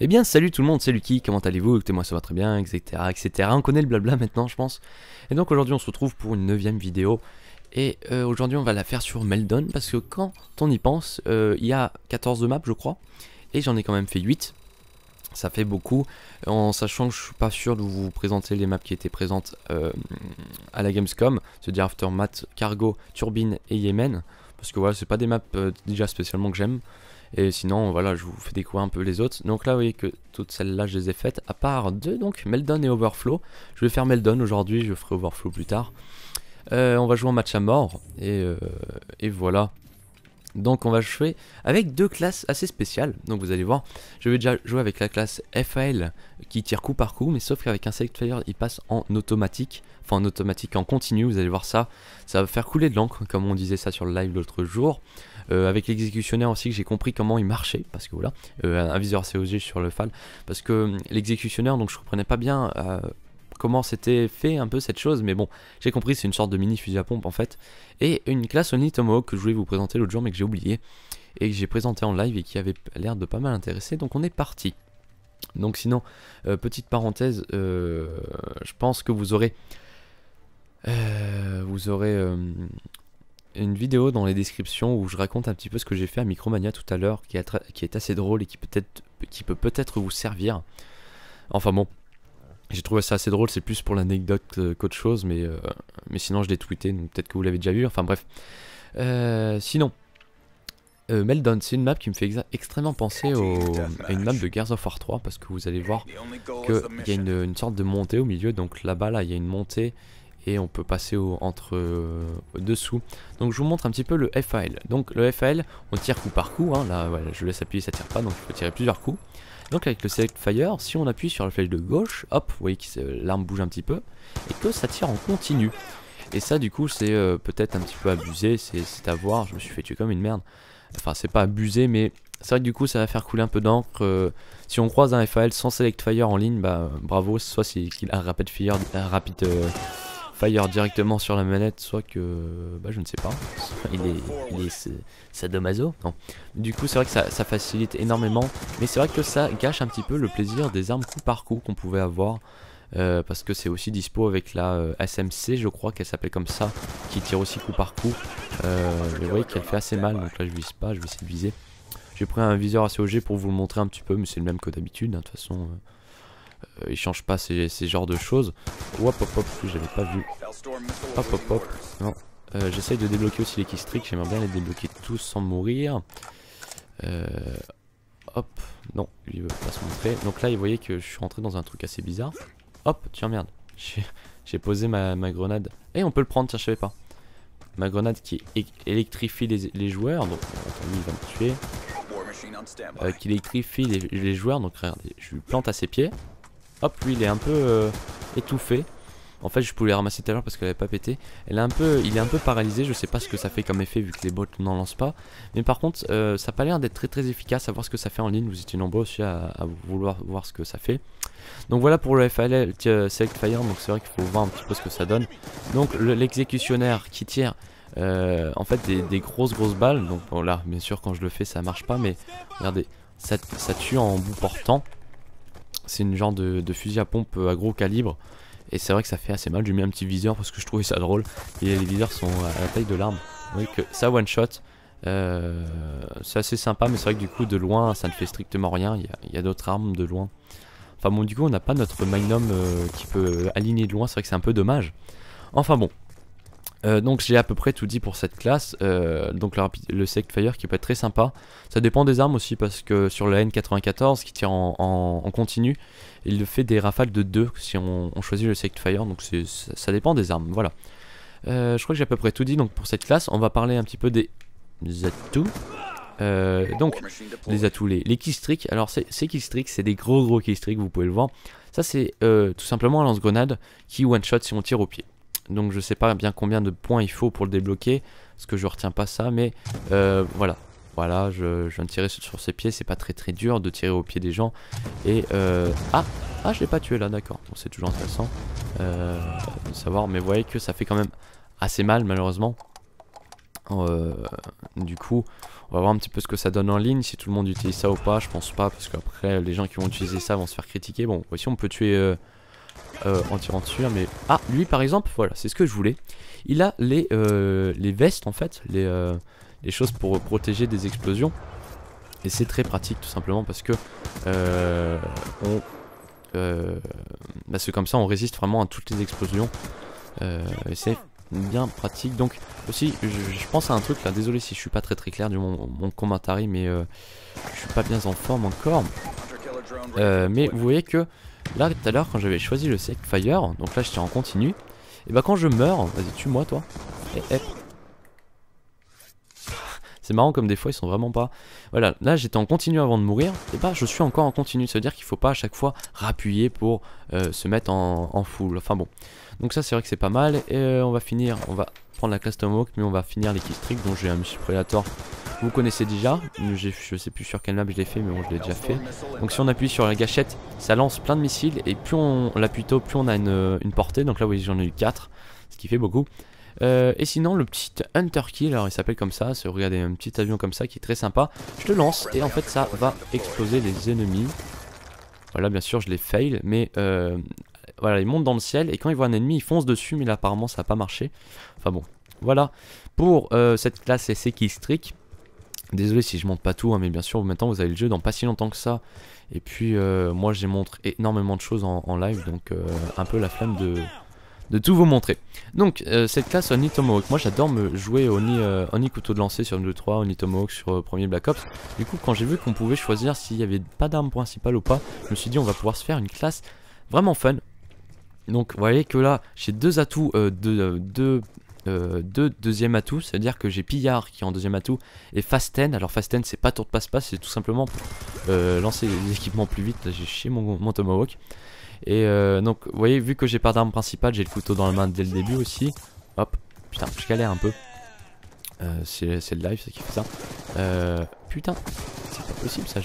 Eh bien salut tout le monde, c'est Lucky, comment allez-vous? Écoutez-moi, ça va très bien, etc, etc. On connaît le blabla maintenant je pense. Et donc aujourd'hui on se retrouve pour une 9ème vidéo. Et aujourd'hui on va la faire sur Meldon, parce que quand on y pense, il y a 14 maps je crois. Et j'en ai quand même fait 8. Ça fait beaucoup, en sachant que je suis pas sûr de vous présenter les maps qui étaient présentes à la Gamescom. C'est-à-dire Aftermath, Cargo, Turbine et Yémen. Parce que voilà, c'est pas des maps déjà spécialement que j'aime. Et sinon, voilà, je vous fais découvrir un peu les autres. Donc là, vous voyez que toutes celles-là, je les ai faites, à part deux, donc Meldon et Overflow. Je vais faire Meldon aujourd'hui, je ferai Overflow plus tard. On va jouer en match à mort, et voilà. Donc on va jouer avec deux classes assez spéciales. Donc vous allez voir, je vais déjà jouer avec la classe FAL qui tire coup par coup, mais sauf qu'avec un Select Fire, il passe en automatique. Enfin en automatique, en continu, vous allez voir ça. Ça va faire couler de l'encre, comme on disait ça sur le live l'autre jour. Avec l'exécutionnaire aussi, que j'ai compris comment il marchait, parce que voilà, un viseur COG sur le FAL, parce que l'exécutionnaire, donc je comprenais pas bien comment c'était fait un peu cette chose, mais bon, j'ai compris, c'est une sorte de mini fusil à pompe en fait. Et une classe Only Tomahawk que je voulais vous présenter l'autre jour, mais que j'ai oublié, et que j'ai présenté en live et qui avait l'air de pas mal intéresser, donc on est parti. Donc sinon, petite parenthèse, je pense que vous aurez une vidéo dans les descriptions où je raconte un petit peu ce que j'ai fait à Micromania tout à l'heure, qui est assez drôle et qui peut peut-être vous servir. Enfin bon, j'ai trouvé ça assez drôle, c'est plus pour l'anecdote qu'autre chose, mais sinon je l'ai tweeté, donc peut-être que vous l'avez déjà vu, enfin bref. Sinon, Meldon, c'est une map qui me fait extrêmement penser à une map de Gears of War 3, parce que vous allez voir qu'il y a une sorte de montée au milieu, donc là-bas, là, il y a une montée, et on peut passer entre dessous. Donc je vous montre un petit peu le FAL. Donc le FAL, on tire coup par coup, hein. Là voilà, je laisse appuyer, ça tire pas, donc il faut tirer plusieurs coups. Donc avec le Select Fire, si on appuie sur la flèche de gauche, hop, vous voyez que l'arme bouge un petit peu, et que ça tire en continu. Et ça du coup c'est peut-être un petit peu abusé, c'est à voir, je me suis fait tuer comme une merde. Enfin c'est pas abusé, mais c'est vrai que du coup ça va faire couler un peu d'encre. Si on croise un FAL sans Select Fire en ligne, bah bravo, soit c'est qu'il a un rapid fire, fire directement sur la manette, soit que bah je ne sais pas, il est sadomaso, non. Du coup c'est vrai que ça facilite énormément, mais c'est vrai que ça gâche un petit peu le plaisir des armes coup par coup qu'on pouvait avoir, parce que c'est aussi dispo avec la SMC, je crois qu'elle s'appelle comme ça, qui tire aussi coup par coup. Mais vous voyez qu'elle fait assez mal, donc là je vise pas, je vais essayer de viser. J'ai pris un viseur ACOG pour vous le montrer un petit peu, mais c'est le même que d'habitude, hein, de toute façon. Il change pas ces genres de choses. Hop hop hop, j'avais pas vu. Hop hop hop. Non. J'essaye de débloquer aussi les keystricks. J'aimerais bien les débloquer tous sans mourir. Hop. Non, lui il veut pas se montrer. Donc là, vous voyez que je suis rentré dans un truc assez bizarre. Hop, tiens merde. J'ai posé ma grenade. Et on peut le prendre, tiens, je savais pas. Ma grenade qui électrifie les joueurs. Donc, lui il va me tuer. Qui électrifie les joueurs. Donc regardez, je lui plante à ses pieds. Hop, lui il est un peu étouffé. En fait je pouvais les ramasser tout à l'heure parce qu'elle avait pas pété. Il est un peu paralysé, je sais pas ce que ça fait comme effet vu que les bots n'en lancent pas. Mais par contre ça n'a pas l'air d'être très efficace à voir ce que ça fait en ligne. Vous étiez nombreux aussi à vouloir voir ce que ça fait. Donc voilà pour le FAL Select Fire, donc c'est vrai qu'il faut voir un petit peu ce que ça donne. Donc l'exécutionnaire qui tire en fait des grosses balles. Donc bon, là bien sûr quand je le fais ça marche pas, mais regardez, ça tue en bout portant. C'est une genre de fusil à pompe à gros calibre. Et c'est vrai que ça fait assez mal. J'ai mis un petit viseur parce que je trouvais ça drôle. Et les viseurs sont à la taille de l'arme. Vous voyez que ça one shot. C'est assez sympa, mais c'est vrai que du coup de loin ça ne fait strictement rien. Il y a d'autres armes de loin. Enfin bon, du coup on n'a pas notre Magnum qui peut aligner de loin. C'est vrai que c'est un peu dommage. Enfin bon. Donc j'ai à peu près tout dit pour cette classe. Donc le Select Fire qui peut être très sympa. Ça dépend des armes aussi, parce que sur la N94 qui tire en continu, il fait des rafales de 2 si on choisit le Select Fire. Donc ça dépend des armes, voilà. Je crois que j'ai à peu près tout dit donc pour cette classe. On va parler un petit peu des atouts. Donc les atouts, les keystricks. Alors ces keystricks, c'est des gros keystricks, vous pouvez le voir. Ça c'est tout simplement un lance-grenade qui one shot si on tire au pied. Donc je sais pas bien combien de points il faut pour le débloquer, parce que je retiens pas ça, mais voilà. Voilà, je viens de tirer sur ses pieds, c'est pas très dur de tirer au pied des gens. Et ah je l'ai pas tué là, d'accord. Bon, c'est toujours intéressant de savoir, mais vous voyez que ça fait quand même assez mal malheureusement. Du coup, on va voir un petit peu ce que ça donne en ligne, si tout le monde utilise ça ou pas. Je pense pas, parce qu'après, les gens qui vont utiliser ça vont se faire critiquer. Bon, aussi, on peut tuer en tirant dessus, hein, mais... Ah, lui, par exemple, voilà, c'est ce que je voulais. Il a les vestes, en fait, les choses pour protéger des explosions. Et c'est très pratique, tout simplement, parce que c'est comme ça, on résiste vraiment à toutes les explosions. Et c'est bien pratique. Donc aussi je pense à un truc là, désolé si je suis pas très clair du mon commentaire, mais je suis pas bien en forme encore, mais vous voyez que là tout à l'heure quand j'avais choisi le Sec Fire, donc là j'étais en continu, et bah quand je meurs, vas-y tue-moi toi, c'est marrant comme des fois ils sont vraiment pas... Voilà, là j'étais en continu avant de mourir, et bah je suis encore en continu, ça veut dire qu'il faut pas à chaque fois rappuyer pour se mettre en full, enfin bon. Donc ça c'est vrai que c'est pas mal, et on va finir, on va prendre la classe Tomahawk, mais on va finir les killstreaks, donc j'ai un Missile Predator, vous connaissez déjà, je sais plus sur quelle map je l'ai fait, mais bon je l'ai déjà fait. Donc si on appuie sur la gâchette, ça lance plein de missiles, et plus on l'appuie tôt, plus on a une portée, donc là vous voyez j'en ai eu 4, ce qui fait beaucoup. Et sinon le petit Hunter Kill, alors il s'appelle comme ça, c'est regardez un petit avion comme ça qui est très sympa. Je le lance et en fait ça va exploser les ennemis. Voilà bien sûr je les fail, mais voilà ils montent dans le ciel et quand ils voient un ennemi ils foncent dessus, mais là apparemment ça n'a pas marché. Enfin bon voilà pour cette classe et ses killstreaks. Désolé si je montre pas tout, hein, mais bien sûr maintenant vous avez le jeu dans pas si longtemps que ça. Et puis moi j'ai montré énormément de choses en live, donc un peu la flemme de tout vous montrer. Donc cette classe Oni Tomahawk, moi j'adore me jouer Oni couteau de lancer sur 2-3, Oni Tomahawk sur premier Black Ops. Du coup quand j'ai vu qu'on pouvait choisir s'il n'y avait pas d'arme principale ou pas, je me suis dit on va pouvoir se faire une classe vraiment fun. Donc vous voyez que là j'ai deux atouts, deux deuxième atout, c'est à dire que j'ai Pillard qui est en deuxième atout et Fasten. Alors Fasten c'est pas tour de passe-passe, c'est tout simplement pour lancer les équipements plus vite. Là j'ai chié mon Tomahawk. Et donc vous voyez, vu que j'ai pas d'arme principale, j'ai le couteau dans la main dès le début aussi. Hop, putain je galère un peu, c'est le live qui fait ça. Putain c'est pas possible ça,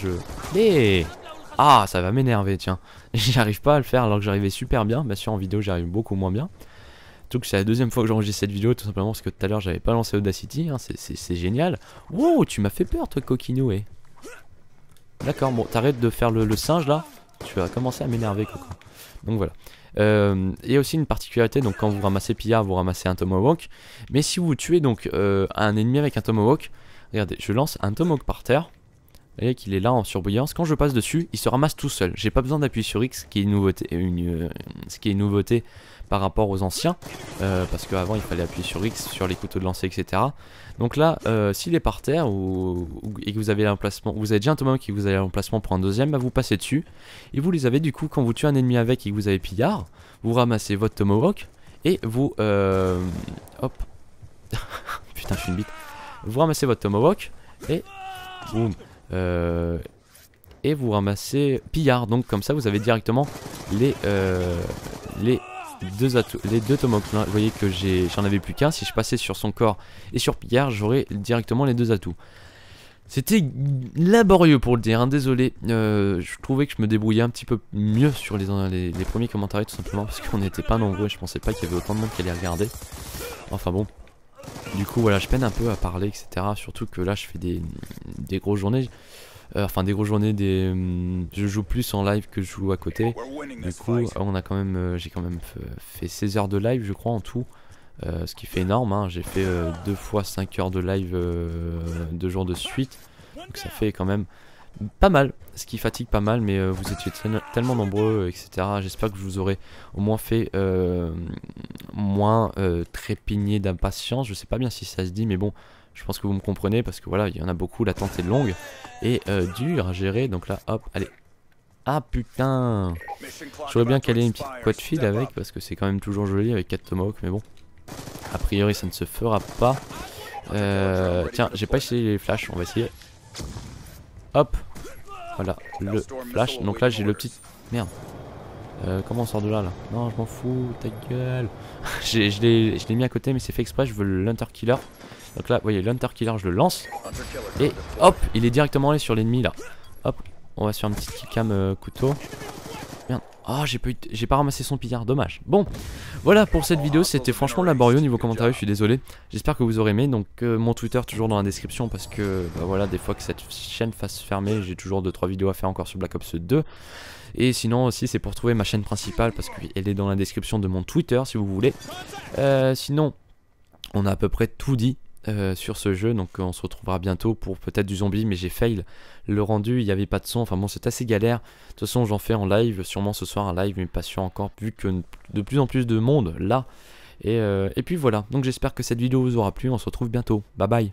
ah ça va m'énerver tiens. J'arrive pas à le faire alors que j'arrivais super bien. Bien sûr en vidéo j'arrive beaucoup moins bien. Surtout que c'est la deuxième fois que j'enregistre cette vidéo, tout simplement parce que tout à l'heure j'avais pas lancé Audacity, hein, c'est génial. Wow, tu m'as fait peur toi coquinou, eh. D'accord, bon t'arrêtes de faire le singe là. Tu vas commencer à m'énerver Coco. Donc voilà. Il y a aussi une particularité, donc quand vous ramassez Pillard, vous ramassez un Tomahawk. Mais si vous tuez donc un ennemi avec un Tomahawk, regardez, je lance un Tomahawk par terre. Vous voyez qu'il est là en surbrillance. Quand je passe dessus, il se ramasse tout seul. J'ai pas besoin d'appuyer sur X, ce qui est une nouveauté par rapport aux anciens. Parce qu'avant il fallait appuyer sur X, sur les couteaux de lancer, etc. Donc là, s'il est par terre et que vous avez l'emplacement, vous avez déjà un Tomahawk et que vous avez l'emplacement pour un deuxième, bah vous passez dessus. Et vous les avez du coup quand vous tuez un ennemi avec et que vous avez Pillard, vous ramassez votre Tomahawk et vous... hop. Putain je suis une bite. Vous ramassez votre Tomahawk et... boum. Et vous ramassez Pillard. Donc comme ça vous avez directement les deux Tomahawks. Vous voyez que j'en avais plus qu'un. Si je passais sur son corps et sur Pillard, j'aurais directement les deux atouts. C'était laborieux pour le dire, hein, désolé. Je trouvais que je me débrouillais un petit peu mieux sur les premiers commentaires, tout simplement parce qu'on n'était pas nombreux. Je pensais pas qu'il y avait autant de monde qui allait regarder. Enfin bon. Du coup voilà, je peine un peu à parler, etc. Surtout que là je fais des grosses journées. Enfin des grosses journées, je joue plus en live que je joue à côté. Du coup on a quand même, j'ai quand même fait 16 heures de live je crois en tout. Ce qui fait énorme, hein. J'ai fait 2 fois 5 heures de live 2 jours de suite. Donc ça fait quand même pas mal, ce qui fatigue pas mal, mais vous étiez tellement nombreux, etc. J'espère que je vous aurai au moins fait moins trépigner d'impatience. Je sais pas bien si ça se dit, mais bon, je pense que vous me comprenez parce que voilà, il y en a beaucoup, l'attente est longue et dure à gérer. Donc là, hop, allez. Ah putain, j'aurais bien calé une petite quad feed avec parce que c'est quand même toujours joli avec 4 Tomahawks, mais bon, a priori ça ne se fera pas. Tiens, j'ai pas essayé les flashs, on va essayer. Hop, voilà le flash. Donc là j'ai le petit... Merde. Comment on sort de là là? Non je m'en fous, ta gueule. Je l'ai mis à côté mais c'est fait exprès, je veux l'Hunter Killer. Donc là vous voyez l'Hunter Killer, je le lance. Et hop, il est directement allé sur l'ennemi là. Hop, on va se faire une petite killcam couteau. Merde. Oh, j'ai pas ramassé son pillard, dommage. Bon, voilà pour cette vidéo, c'était franchement laborieux niveau commentaire, je suis désolé. J'espère que vous aurez aimé, donc mon Twitter toujours dans la description parce que bah voilà, des fois que cette chaîne fasse fermer, j'ai toujours 2-3 vidéos à faire encore sur Black Ops 2. Et sinon aussi c'est pour trouver ma chaîne principale parce qu'elle est dans la description de mon Twitter si vous voulez. Sinon, on a à peu près tout dit. Sur ce jeu, donc on se retrouvera bientôt pour peut-être du zombie, mais j'ai fail le rendu, il n'y avait pas de son, enfin bon c'est assez galère. De toute façon j'en fais en live, sûrement ce soir un live, mais pas sûr encore vu que de plus en plus de monde là. Et puis voilà, donc j'espère que cette vidéo vous aura plu, on se retrouve bientôt, bye bye.